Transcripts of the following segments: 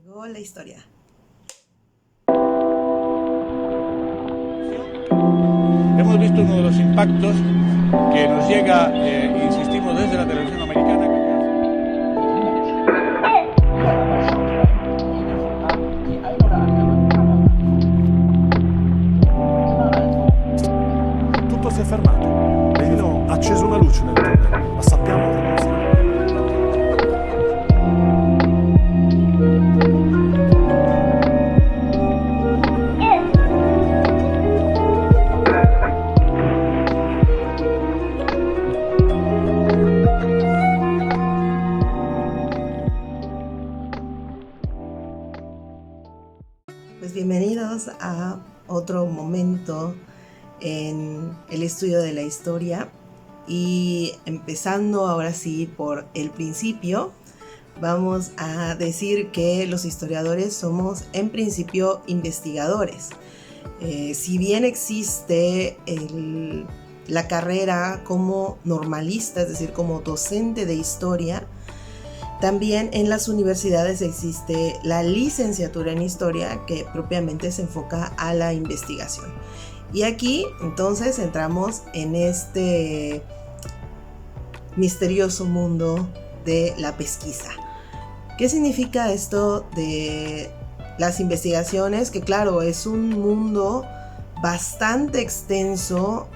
Llegó la historia. Hemos visto uno de los impactos que nos llega, insistimos, desde la televisión americana. Tutto si è fermato. Lino ha acceso una luce nel tunnel, ma sappiamo che non sia. Pues bienvenidos a otro momento en el estudio de la historia, y empezando ahora sí por el principio, vamos a decir que los historiadores somos en principio investigadores. Si bien existe la carrera como normalista, es decir, como docente de historia, también en las universidades existe la licenciatura en historia, que propiamente se enfoca a la investigación. Y aquí entonces entramos en este misterioso mundo de la pesquisa. ¿Qué significa esto de las investigaciones? Que claro, es un mundo bastante extenso,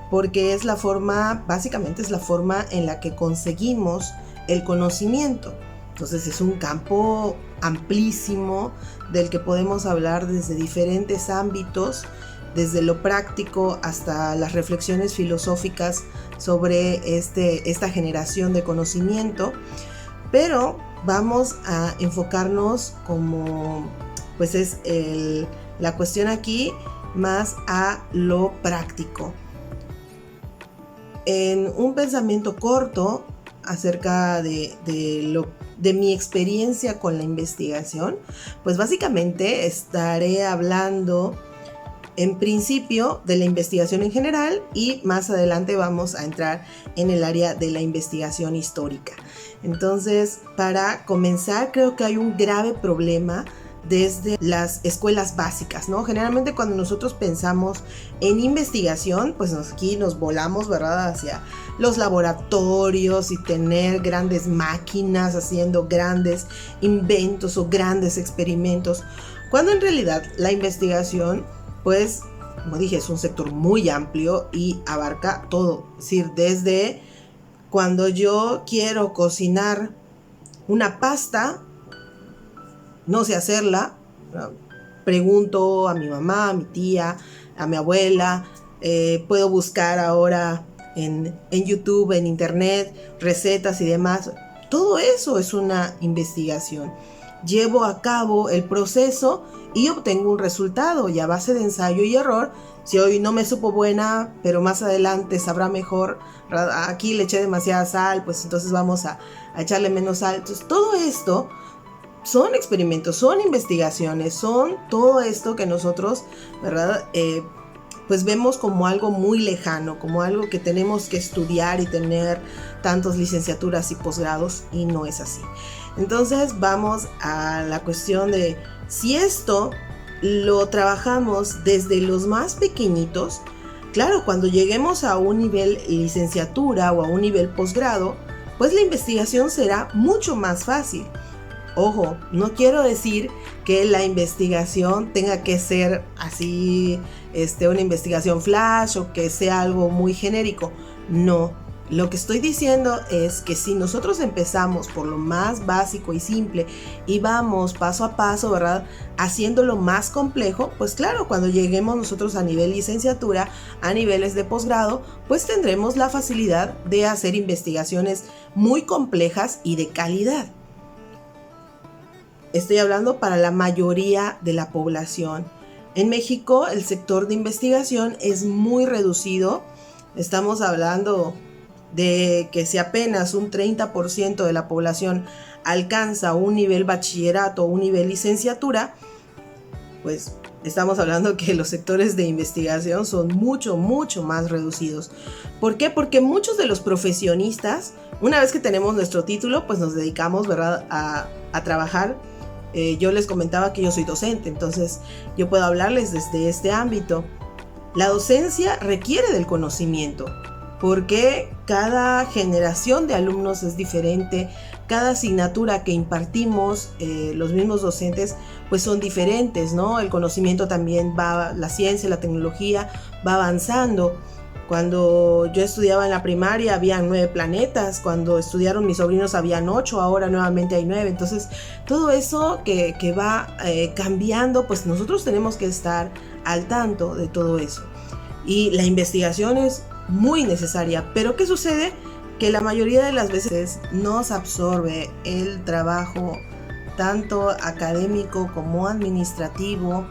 porque es la forma, básicamente es la forma en la que conseguimos el conocimiento. Entonces es un campo amplísimo del que podemos hablar desde diferentes ámbitos, desde lo práctico hasta las reflexiones filosóficas sobre esta generación de conocimiento. Pero vamos a enfocarnos, como pues es la cuestión aquí, más a lo práctico. En un pensamiento corto acerca de mi experiencia con la investigación, pues básicamente estaré hablando en principio de la investigación en general, y más adelante vamos a entrar en el área de la investigación histórica. Entonces, para comenzar, creo que hay un grave problema desde las escuelas básicas, ¿no? Generalmente cuando nosotros pensamos en investigación, pues aquí nos volamos, ¿verdad?, hacia los laboratorios y tener grandes máquinas haciendo grandes inventos o grandes experimentos, cuando en realidad la investigación, pues, como dije, es un sector muy amplio y abarca todo. Es decir, desde cuando yo quiero cocinar una pasta, no sé hacerla, pregunto a mi mamá, a mi tía, a mi abuela, puedo buscar ahora en YouTube, en internet, recetas y demás. Todo eso es una investigación. Llevo a cabo el proceso y obtengo un resultado, y a base de ensayo y error. Si hoy no me supo buena, pero más adelante sabrá mejor, aquí le eché demasiada sal, pues entonces vamos a echarle menos sal. Entonces, todo esto son experimentos, son investigaciones, son todo esto que nosotros, ¿verdad?, pues vemos como algo muy lejano, como algo que tenemos que estudiar y tener tantas licenciaturas y posgrados, y no es así. Entonces vamos a la cuestión de si esto lo trabajamos desde los más pequeñitos. Claro, cuando lleguemos a un nivel licenciatura o a un nivel posgrado, pues la investigación será mucho más fácil. Ojo, no quiero decir que la investigación tenga que ser así, una investigación flash, o que sea algo muy genérico. No, lo que estoy diciendo es que si nosotros empezamos por lo más básico y simple y vamos paso a paso, ¿verdad?, haciéndolo más complejo, pues claro, cuando lleguemos nosotros a nivel licenciatura, a niveles de posgrado, pues tendremos la facilidad de hacer investigaciones muy complejas y de calidad. Estoy hablando para la mayoría de la población. En México, el sector de investigación es muy reducido. Estamos hablando de que si apenas un 30% de la población alcanza un nivel bachillerato o un nivel licenciatura, pues estamos hablando que los sectores de investigación son mucho, mucho más reducidos. ¿Por qué? Porque muchos de los profesionistas, una vez que tenemos nuestro título, pues nos dedicamos, ¿verdad?, a trabajar Yo les comentaba que yo soy docente, entonces yo puedo hablarles desde este ámbito. La docencia requiere del conocimiento, porque cada generación de alumnos es diferente, cada asignatura que impartimos, los mismos docentes, pues son diferentes, ¿no? El conocimiento también va, la ciencia, la tecnología va avanzando. Cuando yo estudiaba en la primaria habían 9 planetas, cuando estudiaron mis sobrinos habían 8, ahora nuevamente hay 9. Entonces, todo eso que va cambiando, pues nosotros tenemos que estar al tanto de todo eso. Y la investigación es muy necesaria, pero ¿qué sucede? Que la mayoría de las veces nos absorbe el trabajo, tanto académico como administrativo,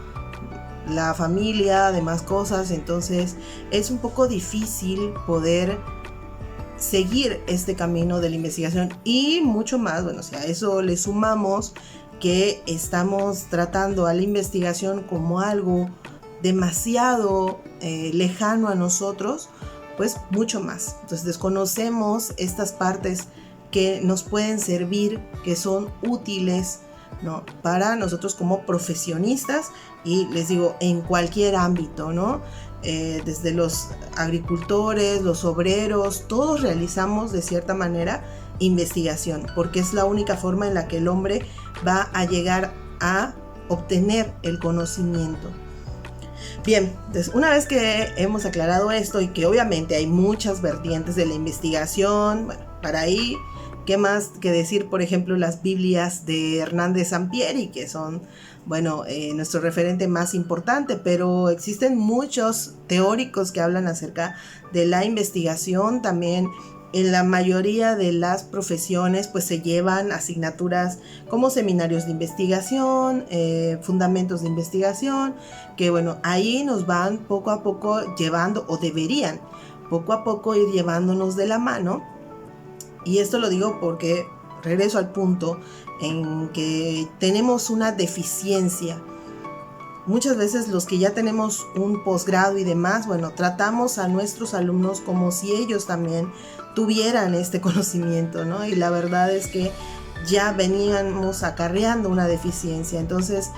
la familia, demás cosas. Entonces es un poco difícil poder seguir este camino de la investigación y mucho más. Bueno, si a eso le sumamos que estamos tratando a la investigación como algo demasiado lejano a nosotros, pues mucho más. Entonces desconocemos estas partes que nos pueden servir, que son útiles, ¿no?, para nosotros como profesionistas, y les digo, en cualquier ámbito, ¿no? Desde los agricultores, los obreros, todos realizamos de cierta manera investigación, porque es la única forma en la que el hombre va a llegar a obtener el conocimiento. Bien, entonces una vez que hemos aclarado esto y que obviamente hay muchas vertientes de la investigación, bueno, para ahí, ¿qué más que decir? Por ejemplo, las Biblias de Hernández Sampieri, que son, bueno, nuestro referente más importante, pero existen muchos teóricos que hablan acerca de la investigación. También en la mayoría de las profesiones pues se llevan asignaturas como seminarios de investigación, fundamentos de investigación, que bueno, ahí nos van poco a poco llevando, o deberían poco a poco ir llevándonos de la mano. Y esto lo digo porque regreso al punto en que tenemos una deficiencia. Muchas veces los que ya tenemos un posgrado y demás, bueno, tratamos a nuestros alumnos como si ellos también tuvieran este conocimiento, ¿no? Y la verdad es que ya veníamos acarreando una deficiencia. Entonces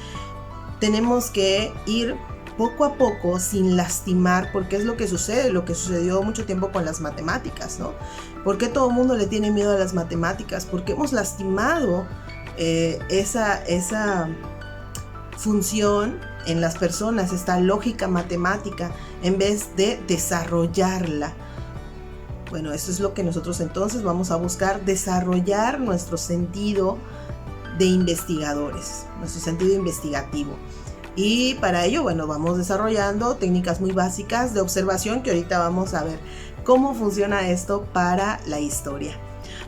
tenemos que ir poco a poco sin lastimar, porque es lo que sucede, lo que sucedió mucho tiempo con las matemáticas, ¿no? ¿Por qué todo el mundo le tiene miedo a las matemáticas? Porque hemos lastimado esa función en las personas, esta lógica matemática, en vez de desarrollarla. Bueno, eso es lo que nosotros entonces vamos a buscar, desarrollar nuestro sentido de investigadores, nuestro sentido investigativo. Y para ello, bueno, vamos desarrollando técnicas muy básicas de observación, que ahorita vamos a ver cómo funciona esto para la historia.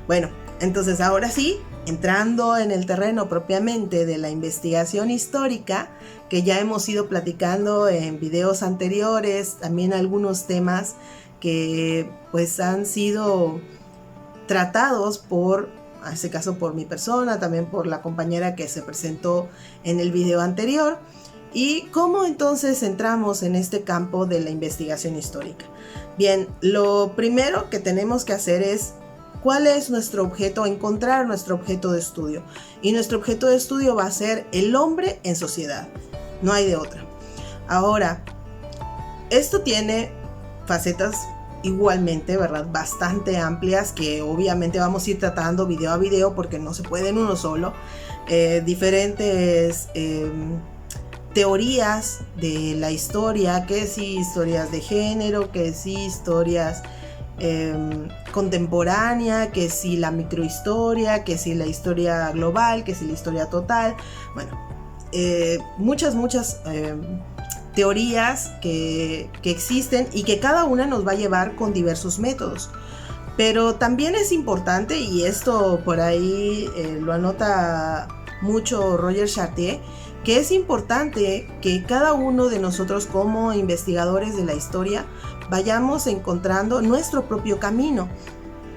Bueno, entonces ahora sí, entrando en el terreno propiamente de la investigación histórica, que ya hemos ido platicando en videos anteriores, también algunos temas que pues han sido tratados por, en este caso por mi persona, también por la compañera que se presentó en el video anterior. ¿Y cómo entonces entramos en este campo de la investigación histórica? Bien, lo primero que tenemos que hacer es ¿cuál es nuestro objeto? Encontrar nuestro objeto de estudio. Y nuestro objeto de estudio va a ser el hombre en sociedad. No hay de otra. Ahora, esto tiene facetas igualmente, ¿verdad?, bastante amplias, que obviamente vamos a ir tratando video a video porque no se puede en uno solo. Diferentes teorías de la historia, que sí historias de género, que sí historias contemporánea, que si la microhistoria, que si la historia global, que si la historia total. Bueno, muchas teorías que existen y que cada una nos va a llevar con diversos métodos. Pero también es importante, y esto por ahí lo anota mucho Roger Chartier, que es importante que cada uno de nosotros como investigadores de la historia vayamos encontrando nuestro propio camino.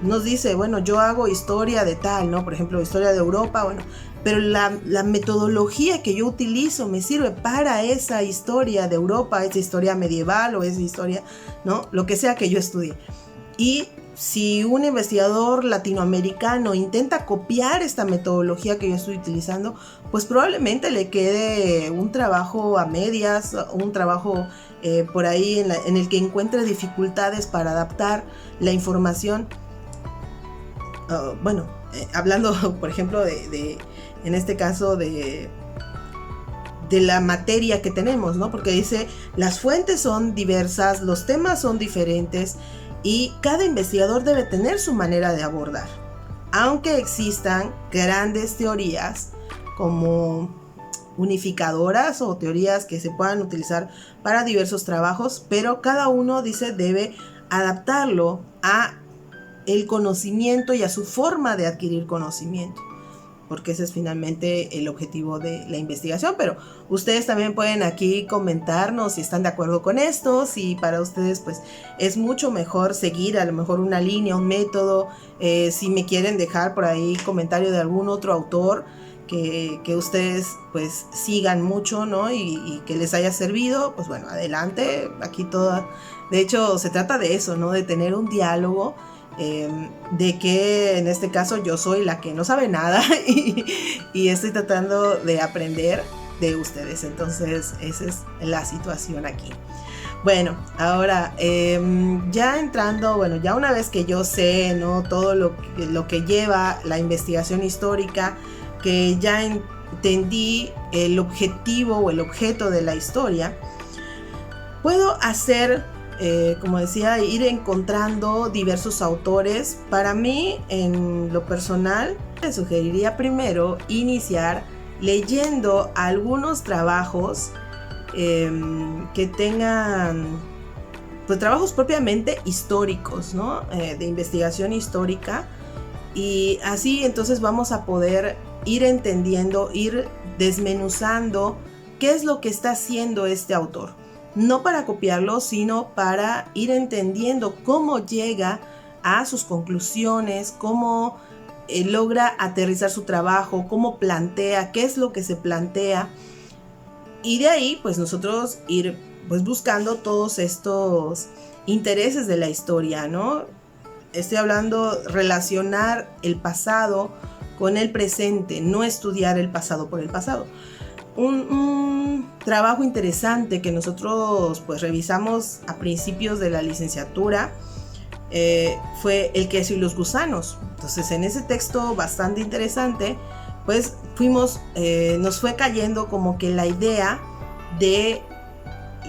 Nos dice, bueno, yo hago historia de tal, ¿no? Por ejemplo, historia de Europa, bueno, pero la metodología que yo utilizo me sirve para esa historia de Europa, esa historia medieval o esa historia, ¿no? Lo que sea que yo estudie. Y si un investigador latinoamericano intenta copiar esta metodología que yo estoy utilizando, pues probablemente le quede un trabajo a medias, un trabajo por ahí en el que encuentre dificultades para adaptar la información. Hablando, por ejemplo, en este caso de la materia que tenemos, ¿no? Porque dice, las fuentes son diversas, los temas son diferentes y cada investigador debe tener su manera de abordar. Aunque existan grandes teorías como unificadoras o teorías que se puedan utilizar para diversos trabajos, pero cada uno, dice, debe adaptarlo a el conocimiento y a su forma de adquirir conocimiento, porque ese es finalmente el objetivo de la investigación. Pero ustedes también pueden aquí comentarnos si están de acuerdo con esto, si para ustedes pues es mucho mejor seguir a lo mejor una línea, un método, si me quieren dejar por ahí comentario de algún otro autor que ustedes pues sigan mucho, ¿no? Y que les haya servido, pues bueno, adelante, aquí toda, de hecho se trata de eso, ¿no? De tener un diálogo. De que en este caso yo soy la que no sabe nada y estoy tratando de aprender de ustedes. Entonces esa es la situación aquí. Bueno, ahora ya entrando, bueno, ya una vez que yo sé, ¿no? Todo lo que lleva la investigación histórica, que ya entendí el objetivo o el objeto de la historia, puedo hacer, como decía, ir encontrando diversos autores. Para mí, en lo personal, me sugeriría primero iniciar leyendo algunos trabajos que tengan, pues, trabajos propiamente históricos, ¿no? De investigación histórica, y así entonces vamos a poder ir entendiendo, ir desmenuzando qué es lo que está haciendo este autor. No para copiarlo, sino para ir entendiendo cómo llega a sus conclusiones, cómo logra aterrizar su trabajo, cómo plantea, qué es lo que se plantea. Y de ahí, pues nosotros ir pues buscando todos estos intereses de la historia, ¿no? Estoy hablando relacionar el pasado con el presente, no estudiar el pasado por el pasado. Un trabajo interesante que nosotros pues revisamos a principios de la licenciatura fue El queso y los gusanos. Entonces, en ese texto bastante interesante, pues nos fue cayendo como que la idea de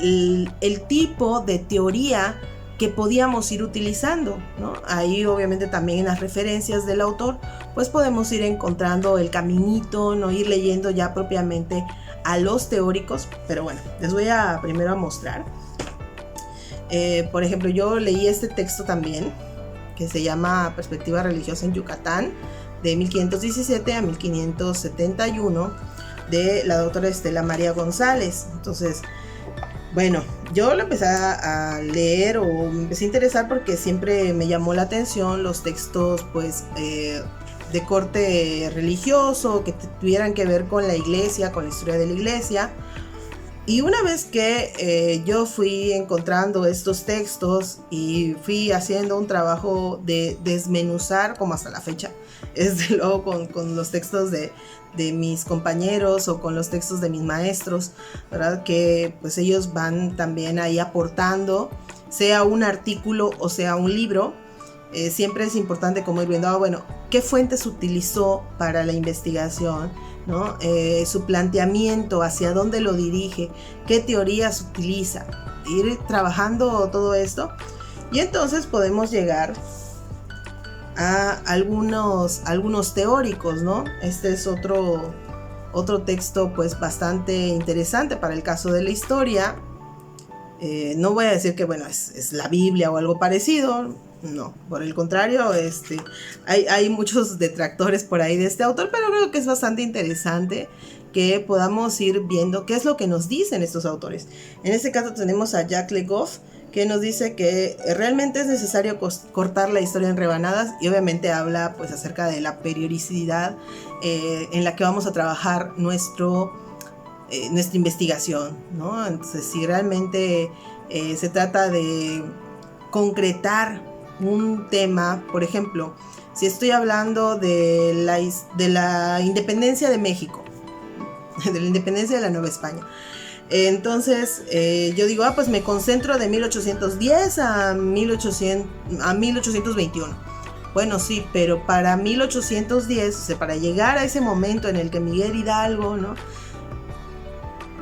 el tipo de teoría que podíamos ir utilizando, ¿no? Ahí obviamente también en las referencias del autor pues podemos ir encontrando el caminito, no ir leyendo ya propiamente a los teóricos. Pero bueno, les voy a primero a mostrar. Por ejemplo, yo leí este texto también que se llama Perspectiva religiosa en Yucatán, de 1517 a 1571, de la doctora Estela María González. Entonces, bueno, yo lo empecé a leer, o me empecé a interesar porque siempre me llamó la atención los textos pues de corte religioso, que tuvieran que ver con la iglesia, con la historia de la iglesia. Y una vez que yo fui encontrando estos textos y fui haciendo un trabajo de desmenuzar, como hasta la fecha, desde luego con los textos de mis compañeros o con los textos de mis maestros, ¿verdad? Que pues ellos van también ahí aportando, sea un artículo o sea un libro. Siempre es importante como ir viendo, bueno, qué fuentes utilizó para la investigación, ¿no? Su planteamiento, hacia dónde lo dirige, qué teorías utiliza, ir trabajando todo esto, y entonces podemos llegar a algunos teóricos, ¿no? Este es otro texto pues bastante interesante para el caso de la historia. No voy a decir que bueno, es la Biblia o algo parecido, no, por el contrario, hay muchos detractores por ahí de este autor, pero creo que es bastante interesante que podamos ir viendo qué es lo que nos dicen estos autores. En este caso tenemos a Jacques Le Goff, que nos dice que realmente es necesario cortar la historia en rebanadas, y obviamente habla pues acerca de la periodicidad en la que vamos a trabajar nuestra investigación, ¿no? Entonces, si realmente se trata de concretar un tema, por ejemplo, si estoy hablando de la independencia de México, de la independencia de la Nueva España, entonces yo digo, pues me concentro de 1810 a 1821. Bueno, sí, pero para 1810, o sea, para llegar a ese momento en el que Miguel Hidalgo, ¿no?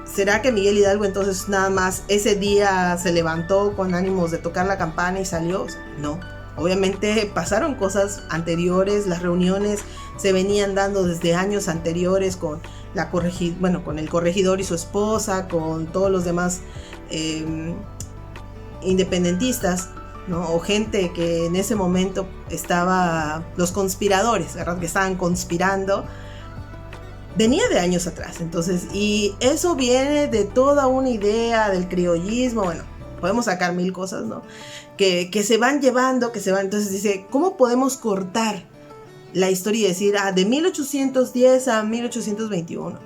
¿Será que Miguel Hidalgo entonces nada más ese día se levantó con ánimos de tocar la campana y salió? No, obviamente pasaron cosas anteriores, las reuniones se venían dando desde años anteriores con con el corregidor y su esposa, con todos los demás independentistas, ¿no? O gente que en ese momento los conspiradores, ¿verdad? Que estaban conspirando. Venía de años atrás, entonces, y eso viene de toda una idea del criollismo, bueno, podemos sacar mil cosas, ¿no? Que se van llevando, entonces dice, ¿cómo podemos cortar la historia y decir, de 1810 a 1821?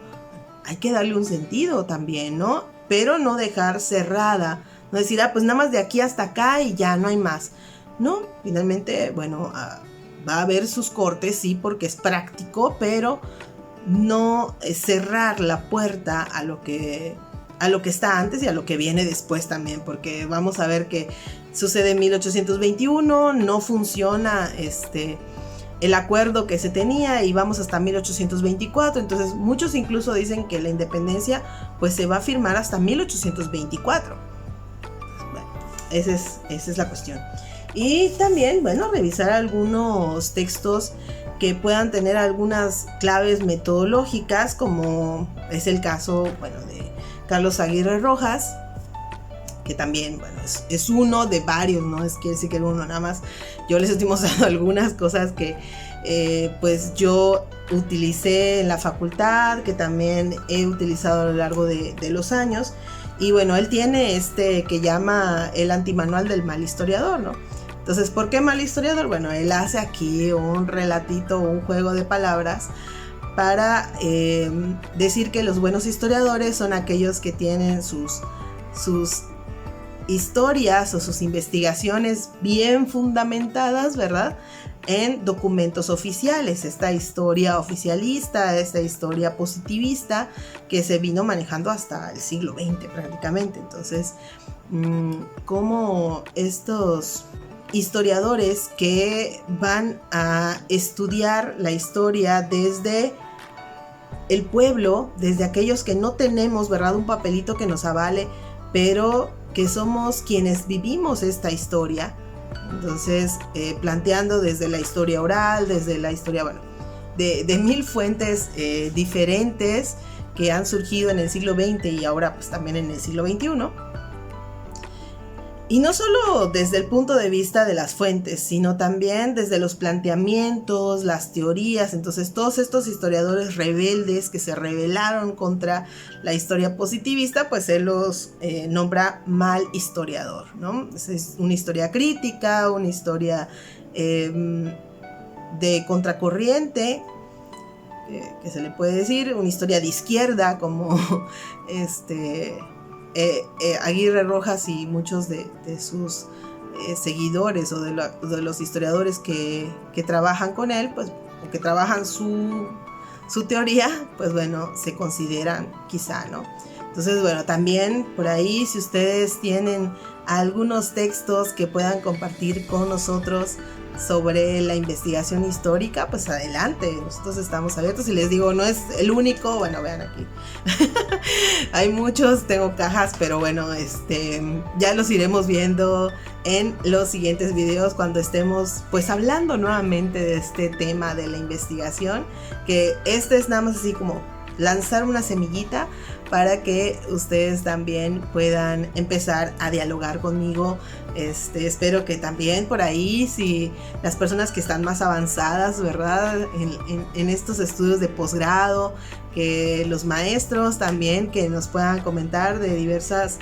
Hay que darle un sentido también, ¿no? Pero no dejar cerrada, no decir, pues nada más de aquí hasta acá y ya no hay más. No, finalmente, bueno, va a haber sus cortes, sí, porque es práctico, pero no cerrar la puerta a lo que está antes y a lo que viene después también, porque vamos a ver que sucede en 1821, no funciona el acuerdo que se tenía y vamos hasta 1824, entonces muchos incluso dicen que la independencia pues se va a firmar hasta 1824. Bueno, esa es la cuestión. Y también, bueno, revisar algunos textos que puedan tener algunas claves metodológicas, como es el caso, bueno, de Carlos Aguirre Rojas, que también, bueno, es uno de varios, no es quiere decir que uno nada más. Yo les estoy mostrando algunas cosas que pues yo utilicé en la facultad, que también he utilizado a lo largo de los años. Y bueno, él tiene que llama el antimanual del mal historiador, ¿no? Entonces, ¿por qué mal historiador? Bueno, él hace aquí un relatito, un juego de palabras para decir que los buenos historiadores son aquellos que tienen sus historias o sus investigaciones bien fundamentadas, ¿verdad? En documentos oficiales, esta historia oficialista, esta historia positivista que se vino manejando hasta el siglo XX prácticamente. Entonces, como estos historiadores que van a estudiar la historia desde el pueblo, desde aquellos que no tenemos, ¿verdad?, un papelito que nos avale, pero que somos quienes vivimos esta historia. Entonces, planteando desde la historia oral, desde la historia, bueno, de mil fuentes diferentes que han surgido en el siglo XX y ahora pues también en el siglo XXI. Y no solo desde el punto de vista de las fuentes, sino también desde los planteamientos, las teorías. Entonces, todos estos historiadores rebeldes que se rebelaron contra la historia positivista, pues él los nombra mal historiador, ¿no? Es una historia crítica, una historia de contracorriente, que se le puede decir, una historia de izquierda, como Aguirre Rojas y muchos de sus seguidores o de los historiadores que trabajan con él, pues, o que trabajan su teoría, pues bueno, se consideran quizá, ¿no? Entonces, bueno, también por ahí, si ustedes tienen algunos textos que puedan compartir con nosotros sobre la investigación histórica, pues adelante, nosotros estamos abiertos. Y les digo, no es el único, bueno, vean aquí hay muchos, tengo cajas, pero bueno, ya los iremos viendo en los siguientes videos cuando estemos pues hablando nuevamente de este tema de la investigación, que es nada más así como lanzar una semillita para que ustedes también puedan empezar a dialogar conmigo. Espero que también por ahí, si las personas que están más avanzadas, ¿verdad?, en estos estudios de posgrado, que los maestros también que nos puedan comentar de diversas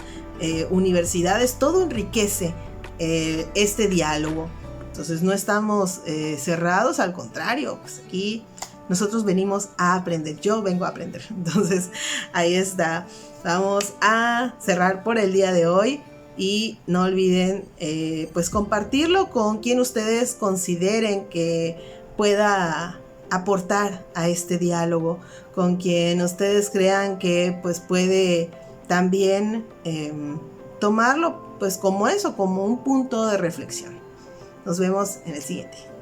universidades, todo enriquece este diálogo. Entonces no estamos cerrados, al contrario, pues aquí nosotros venimos a aprender, yo vengo a aprender. Entonces ahí está, vamos a cerrar por el día de hoy. y no olviden pues compartirlo con quien ustedes consideren que pueda aportar a este diálogo, con quien ustedes crean que pues puede también tomarlo pues como eso, como un punto de reflexión. Nos vemos en el siguiente.